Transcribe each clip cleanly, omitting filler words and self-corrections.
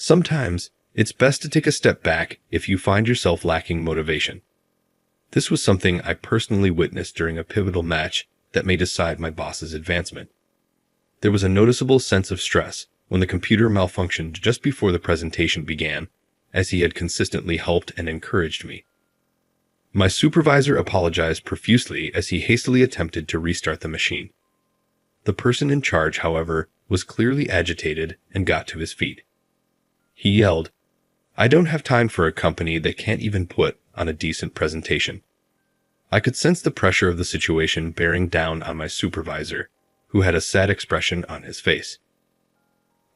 Sometimes, it's best to take a step back if you find yourself lacking motivation. This was something I personally witnessed during a pivotal match that may decide my boss's advancement. There was a noticeable sense of stress when the computer malfunctioned just before the presentation began, as he had consistently helped and encouraged me. My supervisor apologized profusely as he hastily attempted to restart the machine. The person in charge, however, was clearly agitated and got to his feet. He yelled, "I don't have time for a company that can't even put on a decent presentation." I could sense the pressure of the situation bearing down on my supervisor, who had a sad expression on his face.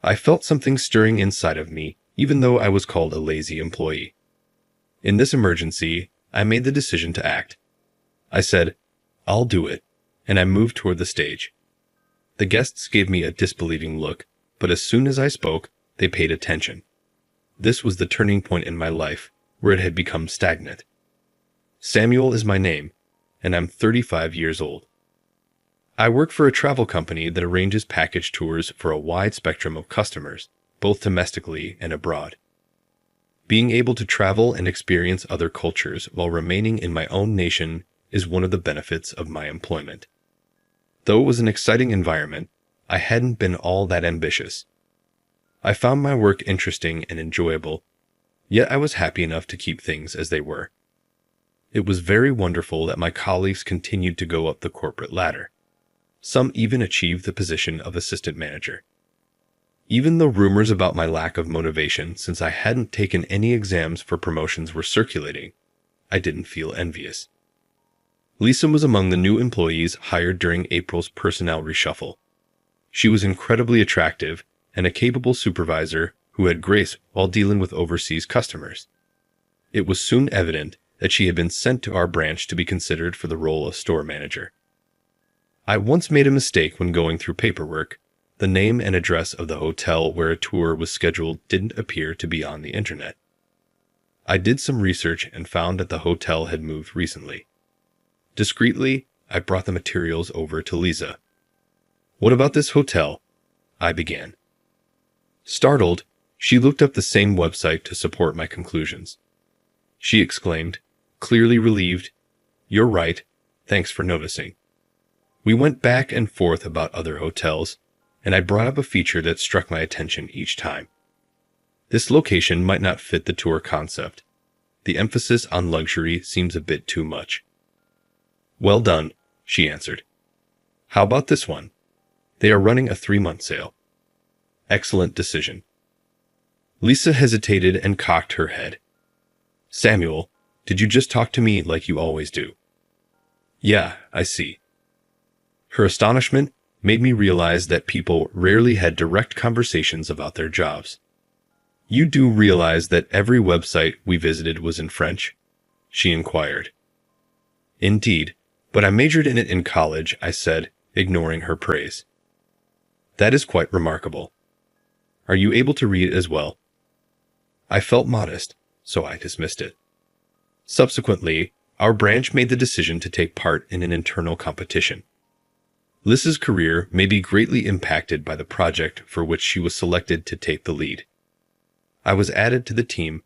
I felt something stirring inside of me, even though I was called a lazy employee. In this emergency, I made the decision to act. I said, "I'll do it," and I moved toward the stage. The guests gave me a disbelieving look, but as soon as I spoke, they paid attention. This was the turning point in my life, where it had become stagnant. Samuel is my name, and I'm 35 years old. I work for a travel company that arranges package tours for a wide spectrum of customers, both domestically and abroad. Being able to travel and experience other cultures while remaining in my own nation is one of the benefits of my employment. Though it was an exciting environment, I hadn't been all that ambitious. I found my work interesting and enjoyable, yet I was happy enough to keep things as they were. It was very wonderful that my colleagues continued to go up the corporate ladder. Some even achieved the position of assistant manager. Even though rumors about my lack of motivation since I hadn't taken any exams for promotions were circulating, I didn't feel envious. Lisa was among the new employees hired during April's personnel reshuffle. She was incredibly attractive and a capable supervisor who had grace while dealing with overseas customers. It was soon evident that she had been sent to our branch to be considered for the role of store manager. I once made a mistake when going through paperwork. The name and address of the hotel where a tour was scheduled didn't appear to be on the internet. I did some research and found that the hotel had moved recently. Discreetly, I brought the materials over to Lisa. "What about this hotel?" I began. Startled, she looked up the same website to support my conclusions. She exclaimed, clearly relieved, "You're right, thanks for noticing." We went back and forth about other hotels, and I brought up a feature that struck my attention each time. This location might not fit the tour concept. The emphasis on luxury seems a bit too much. "Well done," she answered. "How about this one? They are running a 3-month sale." "Excellent decision." Lisa hesitated and cocked her head. "Samuel, did you just talk to me like you always do?" "Yeah, I see." Her astonishment made me realize that people rarely had direct conversations about their jobs. "You do realize that every website we visited was in French?" she inquired. "Indeed, but I majored in it in college," I said, ignoring her praise. "That is quite remarkable. Are you able to read as well?" I felt modest, so I dismissed it. Subsequently, our branch made the decision to take part in an internal competition. Lisa's career may be greatly impacted by the project for which she was selected to take the lead. I was added to the team,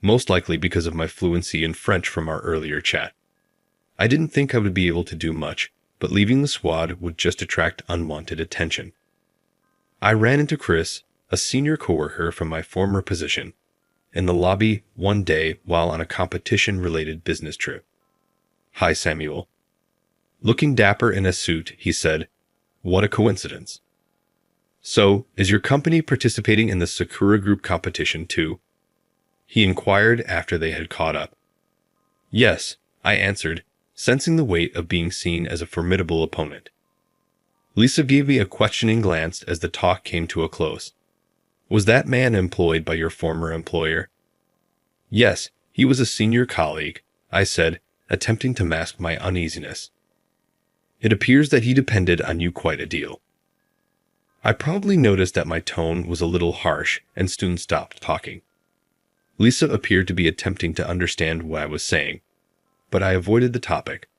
most likely because of my fluency in French from our earlier chat. I didn't think I would be able to do much, but leaving the squad would just attract unwanted attention. I ran into Chris, a senior coworker from my former position, in the lobby one day while on a competition-related business trip. "Hi, Samuel." Looking dapper in a suit, he said, "What a coincidence." "So, is your company participating in the Sakura Group competition too?" he inquired after they had caught up. "Yes," I answered, sensing the weight of being seen as a formidable opponent. Lisa gave me a questioning glance as the talk came to a close. "Was that man employed by your former employer?" "Yes, he was a senior colleague," I said, attempting to mask my uneasiness. "It appears that he depended on you quite a deal." I probably noticed that my tone was a little harsh and soon stopped talking. Lisa appeared to be attempting to understand what I was saying, but I avoided the topic.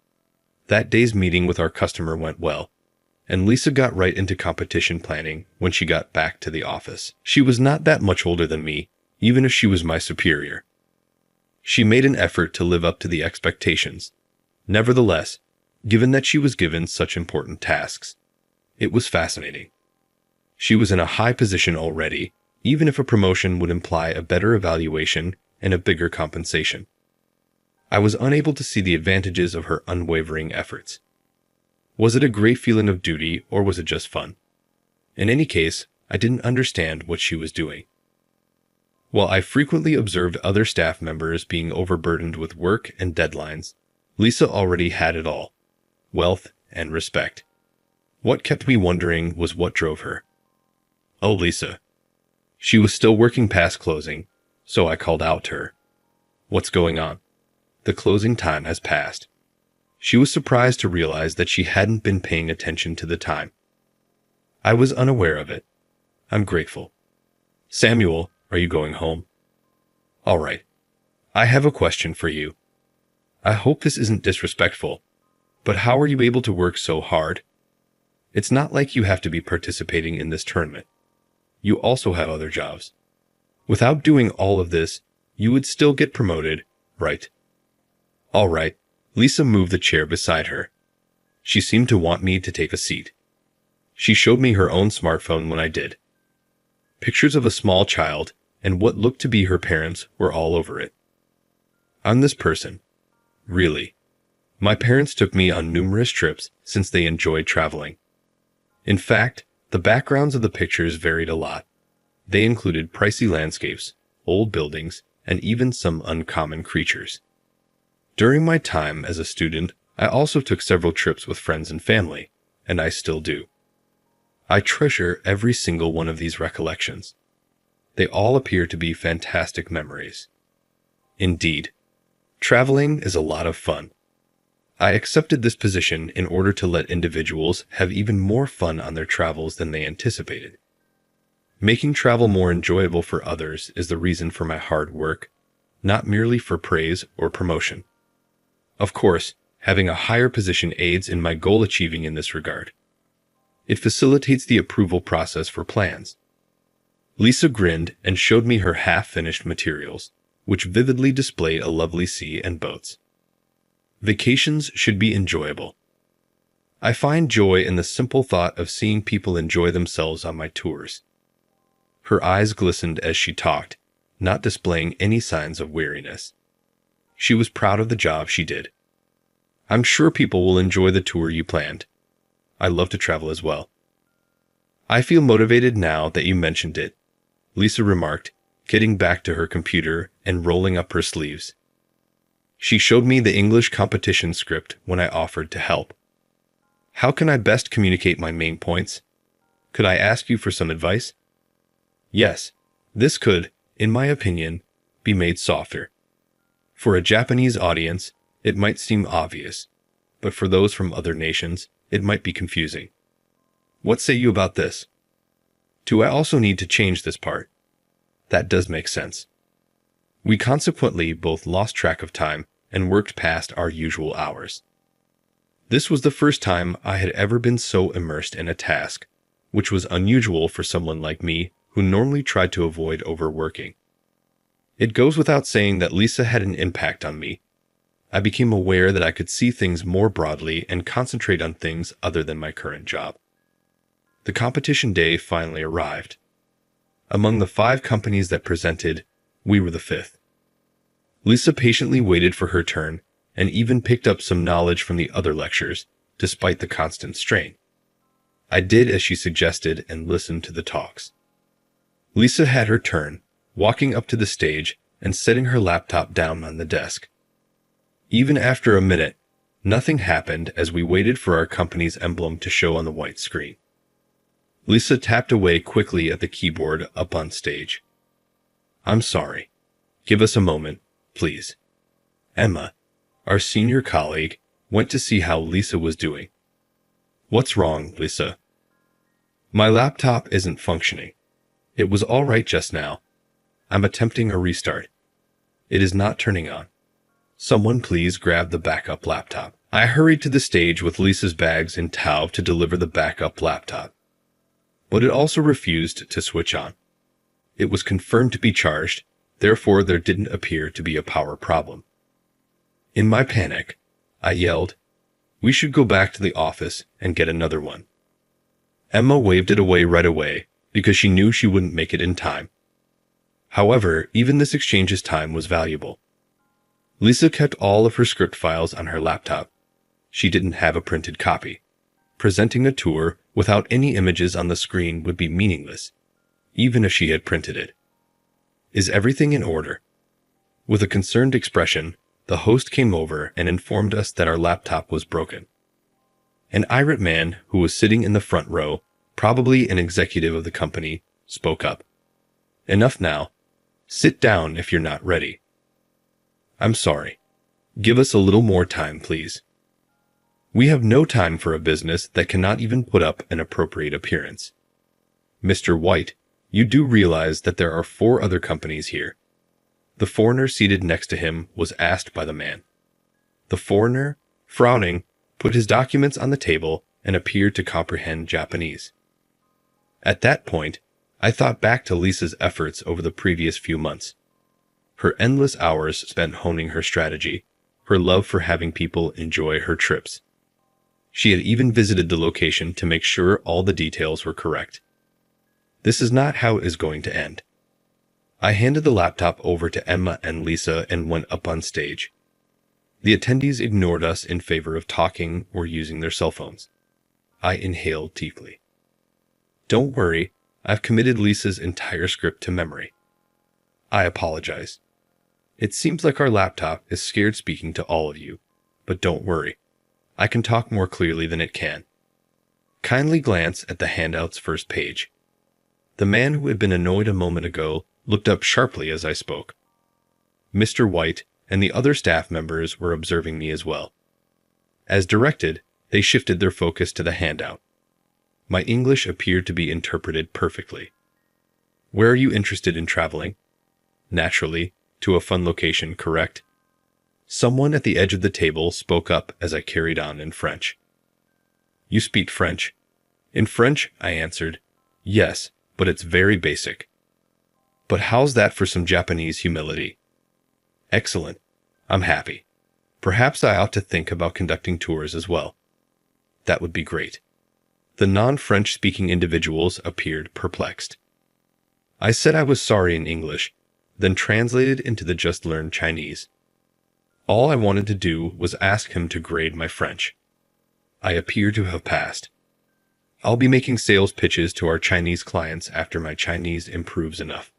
That day's meeting with our customer went well, and Lisa got right into competition planning when she got back to the office. She was not that much older than me, even if she was my superior. She made an effort to live up to the expectations. Nevertheless, given that she was given such important tasks, it was fascinating. She was in a high position already, even if a promotion would imply a better evaluation and a bigger compensation. I was unable to see the advantages of her unwavering efforts. Was it a great feeling of duty, or was it just fun? In any case, I didn't understand what she was doing. While I frequently observed other staff members being overburdened with work and deadlines, Lisa already had it all: wealth and respect. What kept me wondering was what drove her. Oh, Lisa. She was still working past closing, so I called out to her. What's going on? The closing time has passed. She was surprised to realize that she hadn't been paying attention to the time. I was unaware of it. I'm grateful. Samuel, are you going home? All right. I have a question for you. I hope this isn't disrespectful, but how are you able to work so hard? It's not like you have to be participating in this tournament. You also have other jobs. Without doing all of this, you would still get promoted, right? All right. Lisa moved the chair beside her. She seemed to want me to take a seat. She showed me her own smartphone when I did. Pictures of a small child and what looked to be her parents were all over it. I'm this person. Really. My parents took me on numerous trips since they enjoyed traveling. In fact, the backgrounds of the pictures varied a lot. They included pricey landscapes, old buildings, and even some uncommon creatures. During my time as a student, I also took several trips with friends and family, and I still do. I treasure every single one of these recollections. They all appear to be fantastic memories. Indeed, traveling is a lot of fun. I accepted this position in order to let individuals have even more fun on their travels than they anticipated. Making travel more enjoyable for others is the reason for my hard work, not merely for praise or promotion. Of course, having a higher position aids in my goal achieving in this regard. It facilitates the approval process for plans. Lisa grinned and showed me her half-finished materials, which vividly displayed a lovely sea and boats. Vacations should be enjoyable. I find joy in the simple thought of seeing people enjoy themselves on my tours. Her eyes glistened as she talked, not displaying any signs of weariness. She was proud of the job she did. I'm sure people will enjoy the tour you planned. I love to travel as well. I feel motivated now that you mentioned it, Lisa remarked, getting back to her computer and rolling up her sleeves. She showed me the English competition script when I offered to help. How can I best communicate my main points? Could I ask you for some advice? Yes, this could, in my opinion, be made softer. For a Japanese audience, it might seem obvious, but for those from other nations, it might be confusing. What say you about this? Do I also need to change this part? That does make sense. We consequently both lost track of time and worked past our usual hours. This was the first time I had ever been so immersed in a task, which was unusual for someone like me who normally tried to avoid overworking. It goes without saying that Lisa had an impact on me. I became aware that I could see things more broadly and concentrate on things other than my current job. The competition day finally arrived. Among the 5 companies that presented, we were the 5th. Lisa patiently waited for her turn and even picked up some knowledge from the other lectures, despite the constant strain. I did as she suggested and listened to the talks. Lisa had her turn, walking up to the stage and setting her laptop down on the desk. Even after a minute, nothing happened as we waited for our company's emblem to show on the white screen. Lisa tapped away quickly at the keyboard up on stage. I'm sorry. Give us a moment, please. Emma, our senior colleague, went to see how Lisa was doing. What's wrong, Lisa? My laptop isn't functioning. It was all right just now. I'm attempting a restart. It is not turning on. Someone please grab the backup laptop. I hurried to the stage with Lisa's bags in tow to deliver the backup laptop. But it also refused to switch on. It was confirmed to be charged, therefore there didn't appear to be a power problem. In my panic, I yelled, "We should go back to the office and get another one." Emma waved it away right away because she knew she wouldn't make it in time. However, even this exchange's time was valuable. Lisa kept all of her script files on her laptop. She didn't have a printed copy. Presenting a tour without any images on the screen would be meaningless, even if she had printed it. "Is everything in order?" With a concerned expression, the host came over and informed us that our laptop was broken. An irate man who was sitting in the front row, probably an executive of the company, spoke up. "Enough now. Sit down if you're not ready." "I'm sorry. Give us a little more time, please. We have no time for a business that cannot even put up an appropriate appearance. Mr. White, you do realize that there are 4 other companies here." The foreigner seated next to him was asked by the man. The foreigner, frowning, put his documents on the table and appeared to comprehend Japanese. At that point, I thought back to Lisa's efforts over the previous few months. Her endless hours spent honing her strategy, her love for having people enjoy her trips. She had even visited the location to make sure all the details were correct. This is not how it is going to end. I handed the laptop over to Emma and Lisa and went up on stage. The attendees ignored us in favor of talking or using their cell phones. I inhaled deeply. "Don't worry, I've committed Lisa's entire script to memory." I apologize. "It seems like our laptop is scared speaking to all of you, but don't worry. I can talk more clearly than it can. Kindly glance at the handout's first page." The man who had been annoyed a moment ago looked up sharply as I spoke. Mr. White and the other staff members were observing me as well. As directed, they shifted their focus to the handout. My English appeared to be interpreted perfectly. "Where are you interested in traveling?" "Naturally, to a fun location, correct?" Someone at the edge of the table spoke up as I carried on in French. "You speak French?" "In French," I answered. "Yes, but it's very basic." "But how's that for some Japanese humility?" "Excellent. I'm happy. Perhaps I ought to think about conducting tours as well." "That would be great." The non-French speaking individuals appeared perplexed. I said I was sorry in English, then translated into the just learned Chinese. All I wanted to do was ask him to grade my French. I appear to have passed. I'll be making sales pitches to our Chinese clients after my Chinese improves enough.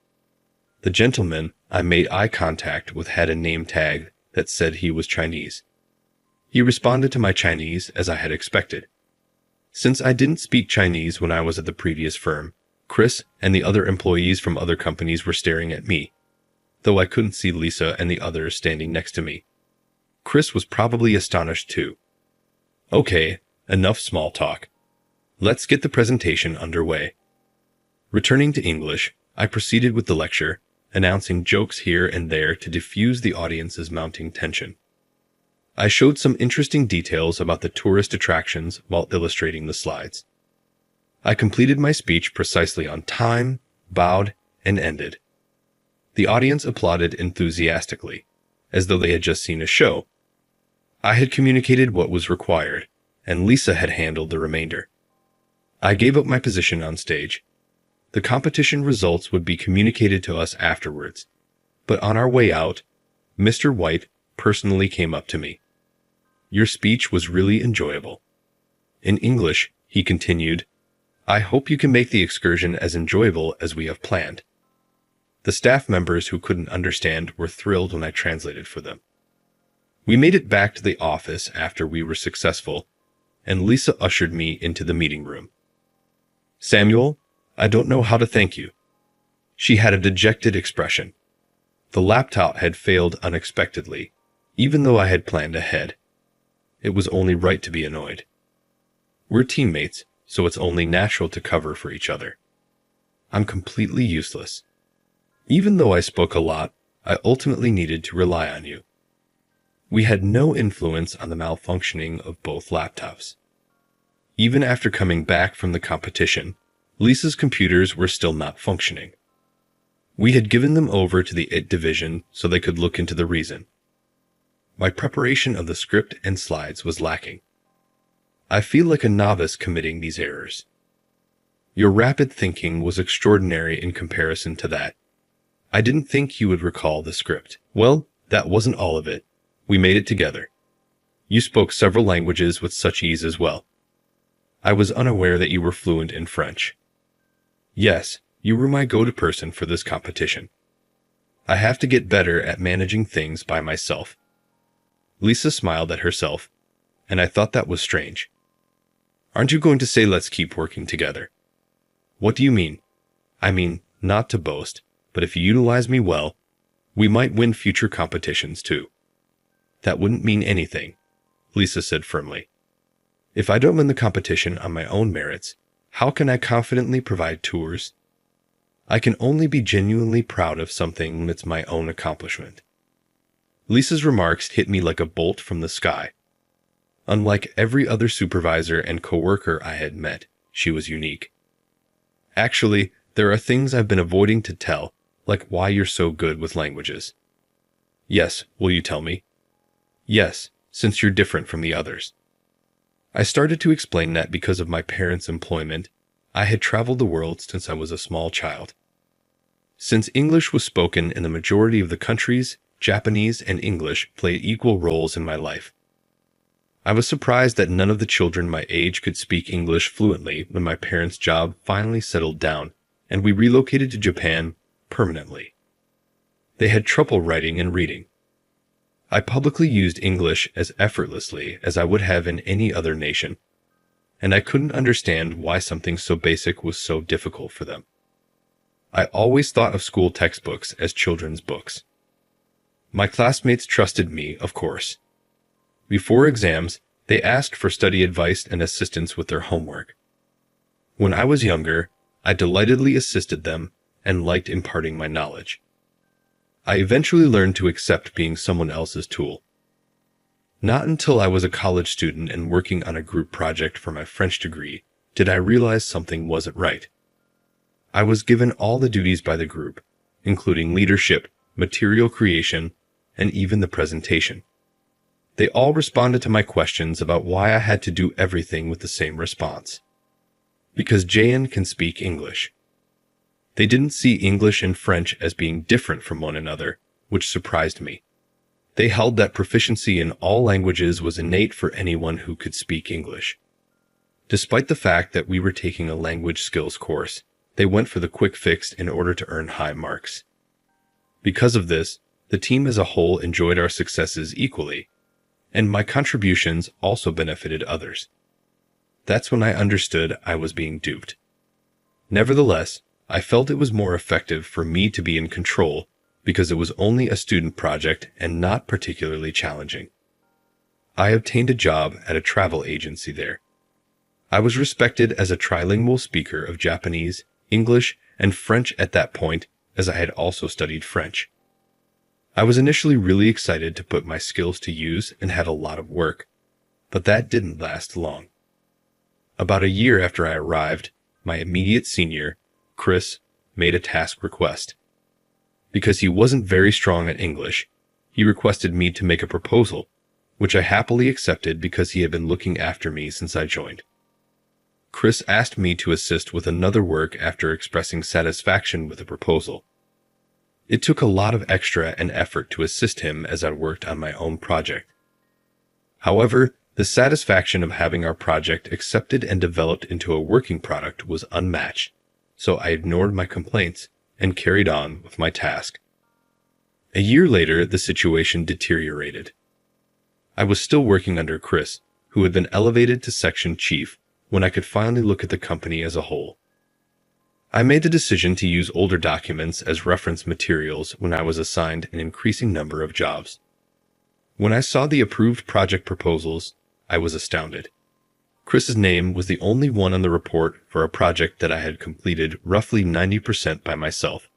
The gentleman I made eye contact with had a name tag that said he was Chinese. He responded to my Chinese as I had expected. Since I didn't speak Chinese when I was at the previous firm, Chris and the other employees from other companies were staring at me, though I couldn't see Lisa and the others standing next to me. Chris was probably astonished too. "Okay, enough small talk. Let's get the presentation underway." Returning to English, I proceeded with the lecture, announcing jokes here and there to diffuse the audience's mounting tension. I showed some interesting details about the tourist attractions while illustrating the slides. I completed my speech precisely on time, bowed, and ended. The audience applauded enthusiastically, as though they had just seen a show. I had communicated what was required, and Lisa had handled the remainder. I gave up my position on stage. The competition results would be communicated to us afterwards, but on our way out, Mr. White personally came up to me. "Your speech was really enjoyable." In English, he continued, "I hope you can make the excursion as enjoyable as we have planned." The staff members who couldn't understand were thrilled when I translated for them. We made it back to the office after we were successful, and Lisa ushered me into the meeting room. "Samuel, I don't know how to thank you." She had a dejected expression. The laptop had failed unexpectedly, even though I had planned ahead. It was only right to be annoyed. We're teammates, so it's only natural to cover for each other. I'm completely useless. Even though I spoke a lot, I ultimately needed to rely on you. We had no influence on the malfunctioning of both laptops. Even after coming back from the competition, Lisa's computers were still not functioning. We had given them over to the IT division so they could look into the reason. My preparation of the script and slides was lacking. I feel like a novice committing these errors. Your rapid thinking was extraordinary in comparison to that. I didn't think you would recall the script. Well, that wasn't all of it. We made it together. You spoke several languages with such ease as well. I was unaware that you were fluent in French. Yes, you were my go-to person for this competition. I have to get better at managing things by myself. Lisa smiled at herself, and I thought that was strange. Aren't you going to say let's keep working together? What do you mean? I mean, not to boast, but if you utilize me well, we might win future competitions too. That wouldn't mean anything, Lisa said firmly. If I don't win the competition on my own merits, how can I confidently provide tours? I can only be genuinely proud of something that's my own accomplishment. Lisa's remarks hit me like a bolt from the sky. Unlike every other supervisor and coworker I had met, she was unique. Actually, there are things I've been avoiding to tell, like why you're so good with languages. Yes, will you tell me? Yes, since you're different from the others. I started to explain that because of my parents' employment, I had traveled the world since I was a small child. Since English was spoken in the majority of the countries, Japanese and English played equal roles in my life. I was surprised that none of the children my age could speak English fluently when my parents' job finally settled down and we relocated to Japan permanently. They had trouble writing and reading. I publicly used English as effortlessly as I would have in any other nation, and I couldn't understand why something so basic was so difficult for them. I always thought of school textbooks as children's books. My classmates trusted me, of course. Before exams, they asked for study advice and assistance with their homework. When I was younger, I delightedly assisted them and liked imparting my knowledge. I eventually learned to accept being someone else's tool. Not until I was a college student and working on a group project for my French degree did I realize something wasn't right. I was given all the duties by the group, including leadership, material creation, and even the presentation. They all responded to my questions about why I had to do everything with the same response. Because Jayan can speak English. They didn't see English and French as being different from one another, which surprised me. They held that proficiency in all languages was innate for anyone who could speak English. Despite the fact that we were taking a language skills course, they went for the quick fix in order to earn high marks. Because of this, the team as a whole enjoyed our successes equally, and my contributions also benefited others. That's when I understood I was being duped. Nevertheless, I felt it was more effective for me to be in control because it was only a student project and not particularly challenging. I obtained a job at a travel agency there. I was respected as a trilingual speaker of Japanese, English, and French at that point, as I had also studied French. I was initially really excited to put my skills to use and had a lot of work, but that didn't last long. About a year after I arrived, my immediate senior, Chris, made a task request. Because he wasn't very strong at English, he requested me to make a proposal, which I happily accepted because he had been looking after me since I joined. Chris asked me to assist with another work after expressing satisfaction with the proposal. It took a lot of extra and effort to assist him as I worked on my own project. However, the satisfaction of having our project accepted and developed into a working product was unmatched, so I ignored my complaints and carried on with my task. A year later, the situation deteriorated. I was still working under Chris, who had been elevated to section chief, when I could finally look at the company as a whole. I made the decision to use older documents as reference materials when I was assigned an increasing number of jobs. When I saw the approved project proposals, I was astounded. Chris's name was the only one on the report for a project that I had completed roughly 90% by myself.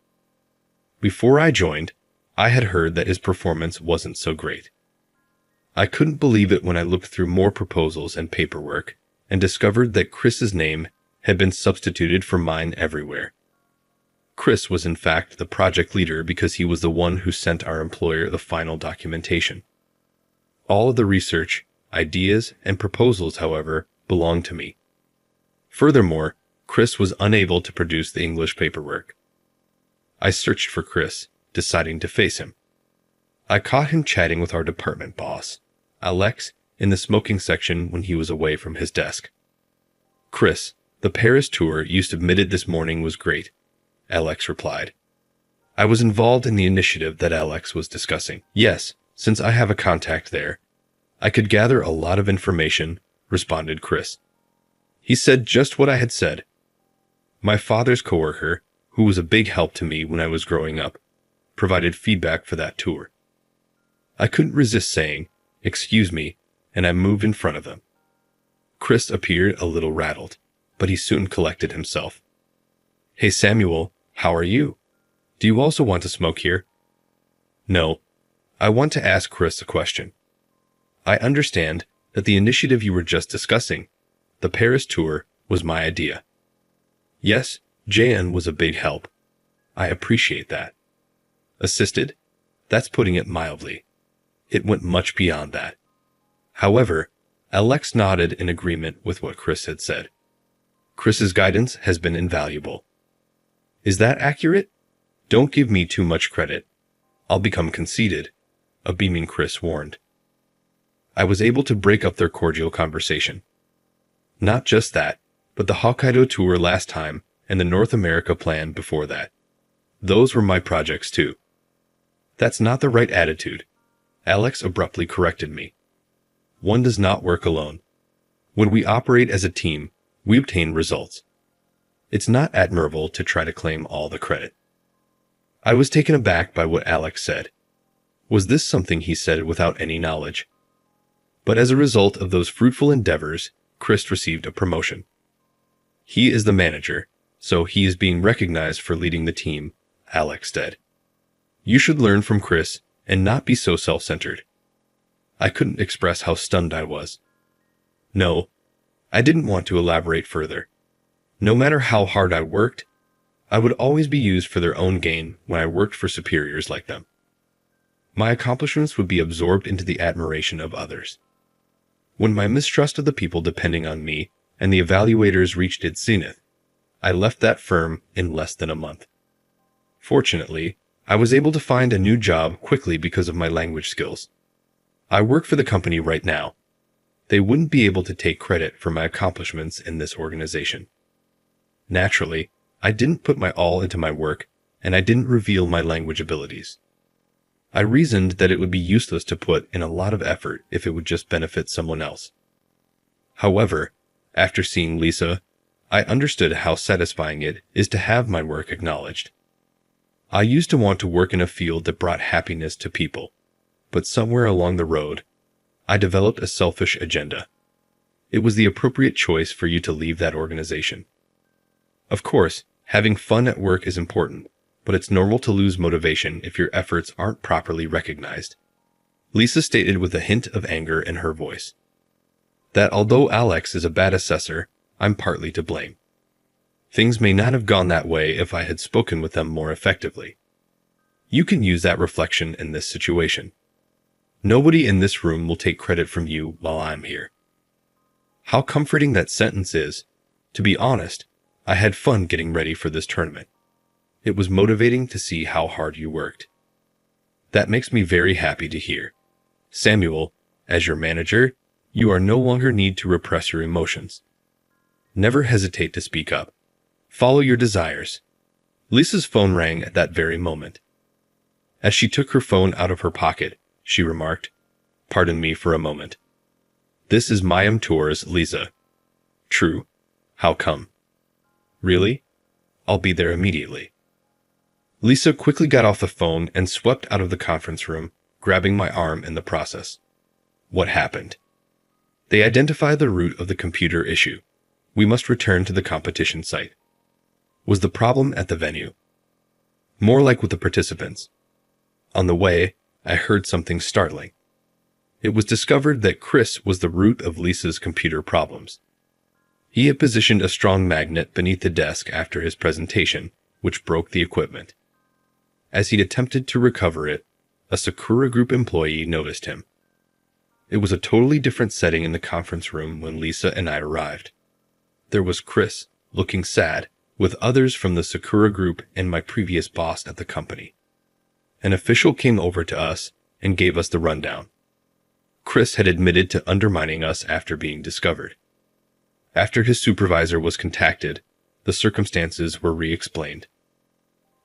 Before I joined, I had heard that his performance wasn't so great. I couldn't believe it when I looked through more proposals and paperwork and discovered that Chris's name had been substituted for mine everywhere. Chris was in fact the project leader because he was the one who sent our employer the final documentation. All of the research, ideas, and proposals, however, belonged to me. Furthermore, Chris was unable to produce the English paperwork. I searched for Chris, deciding to face him. I caught him chatting with our department boss, Alex, in the smoking section when he was away from his desk. "Chris, the Paris tour you submitted this morning was great," Alex replied. I was involved in the initiative that Alex was discussing. "Yes, since I have a contact there, I could gather a lot of information," responded Chris. He said just what I had said. My father's coworker, who was a big help to me when I was growing up, provided feedback for that tour. I couldn't resist saying, "Excuse me," and I moved in front of them. Chris appeared a little rattled, but he soon collected himself. "Hey Samuel, how are you? Do you also want to smoke here?" "No. I want to ask Chris a question. I understand that the initiative you were just discussing, the Paris tour, was my idea." "Yes, Jan was a big help. I appreciate that." "Assisted? That's putting it mildly. It went much beyond that." However, Alex nodded in agreement with what Chris had said. "Chris's guidance has been invaluable." "Is that accurate? Don't give me too much credit. I'll become conceited," a beaming Chris warned. I was able to break up their cordial conversation. Not just that, but the Hokkaido tour last time and the North America plan before that. Those were my projects too. "That's not the right attitude," Alex abruptly corrected me. "One does not work alone. When we operate as a team, we obtain results. It's not admirable to try to claim all the credit." I was taken aback by what Alex said. Was this something he said without any knowledge? But as a result of those fruitful endeavors, Chris received a promotion. He is the manager, so he is being recognized for leading the team, Alex said. "You should learn from Chris and not be so self-centered." I couldn't express how stunned I was. No, I didn't want to elaborate further. No matter how hard I worked, I would always be used for their own gain when I worked for superiors like them. My accomplishments would be absorbed into the admiration of others. When my mistrust of the people depending on me and the evaluators reached its zenith, I left that firm in less than a month. Fortunately, I was able to find a new job quickly because of my language skills. I work for the company right now. They wouldn't be able to take credit for my accomplishments in this organization. Naturally, I didn't put my all into my work, and I didn't reveal my language abilities. I reasoned that it would be useless to put in a lot of effort if it would just benefit someone else. However, after seeing Lisa, I understood how satisfying it is to have my work acknowledged. I used to want to work in a field that brought happiness to people, but somewhere along the road, I developed a selfish agenda. It was the appropriate choice for you to leave that organization. Of course, having fun at work is important, but it's normal to lose motivation if your efforts aren't properly recognized. Lisa stated with a hint of anger in her voice that although Alex is a bad assessor, I'm partly to blame. Things may not have gone that way if I had spoken with them more effectively. You can use that reflection in this situation. Nobody in this room will take credit from you while I'm here. How comforting that sentence is. To be honest, I had fun getting ready for this tournament. It was motivating to see how hard you worked. That makes me very happy to hear. Samuel, as your manager, you are no longer need to repress your emotions. Never hesitate to speak up. Follow your desires. Lisa's phone rang at that very moment. As she took her phone out of her pocket, she remarked, "Pardon me for a moment. This is Mayam Tours, Lisa." "True. How come?" "Really? I'll be there immediately." Lisa quickly got off the phone and swept out of the conference room, grabbing my arm in the process. What happened? They identified the root of the computer issue. We must return to the competition site. Was the problem at the venue? More like with the participants. On the way, I heard something startling. It was discovered that Chris was the root of Lisa's computer problems. He had positioned a strong magnet beneath the desk after his presentation, which broke the equipment. As he'd attempted to recover it, a Sakura Group employee noticed him. It was a totally different setting in the conference room when Lisa and I arrived. There was Chris, looking sad, with others from the Sakura Group and my previous boss at the company. An official came over to us and gave us the rundown. Chris had admitted to undermining us after being discovered. After his supervisor was contacted, the circumstances were re-explained.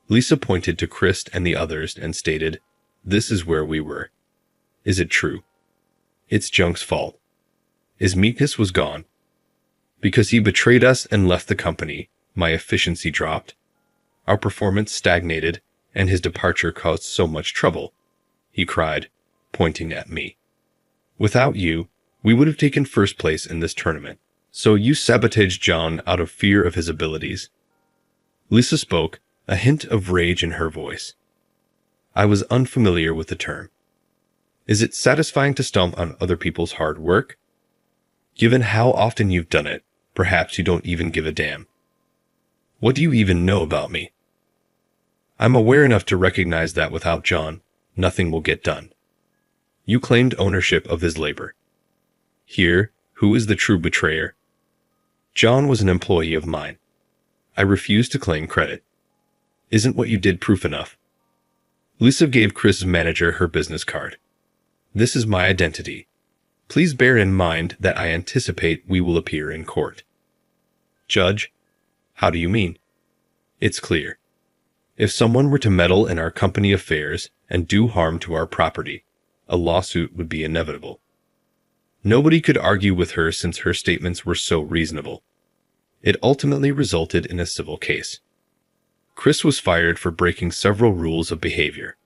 Lisa pointed to Chris and the others and stated, "This is where we were. Is it true? It's Junk's fault. His meekness was gone. Because he betrayed us and left the company, my efficiency dropped. Our performance stagnated, and his departure caused so much trouble," he cried, pointing at me. "Without you, we would have taken first place in this tournament. So you sabotaged John out of fear of his abilities." Lisa spoke, a hint of rage in her voice. I was unfamiliar with the term. Is it satisfying to stomp on other people's hard work? Given how often you've done it, perhaps you don't even give a damn. What do you even know about me? I'm aware enough to recognize that without John, nothing will get done. You claimed ownership of his labor. Here, who is the true betrayer? John was an employee of mine. I refuse to claim credit. Isn't what you did proof enough? Lisa gave Chris's manager her business card. This is my identity. Please bear in mind that I anticipate we will appear in court. Judge, how do you mean? It's clear. If someone were to meddle in our company affairs and do harm to our property, a lawsuit would be inevitable. Nobody could argue with her since her statements were so reasonable. It ultimately resulted in a civil case. Chris was fired for breaking several rules of behavior.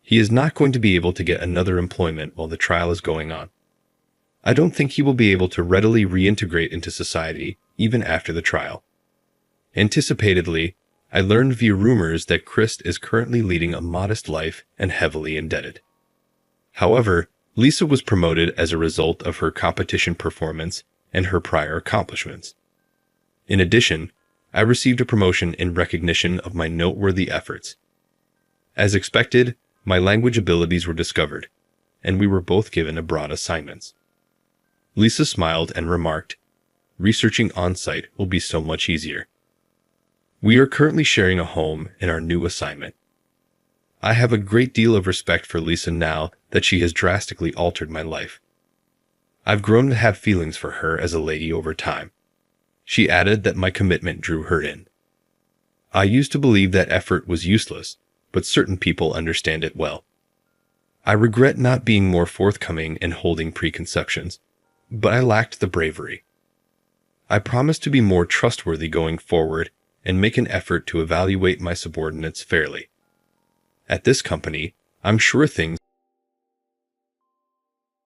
He is not going to be able to get another employment while the trial is going on. I don't think he will be able to readily reintegrate into society even after the trial. Anticipatedly, I learned via rumors that Chris is currently leading a modest life and heavily indebted. However, Lisa was promoted as a result of her competition performance and her prior accomplishments. In addition, I received a promotion in recognition of my noteworthy efforts. As expected, my language abilities were discovered, and we were both given abroad assignments. Lisa smiled and remarked, "Researching on-site will be so much easier." We are currently sharing a home in our new assignment. I have a great deal of respect for Lisa now that she has drastically altered my life. I've grown to have feelings for her as a lady over time. She added that my commitment drew her in. I used to believe that effort was useless, but certain people understand it well. I regret not being more forthcoming and holding preconceptions, but I lacked the bravery. I promise to be more trustworthy going forward and make an effort to evaluate my subordinates fairly. At this company, I'm sure things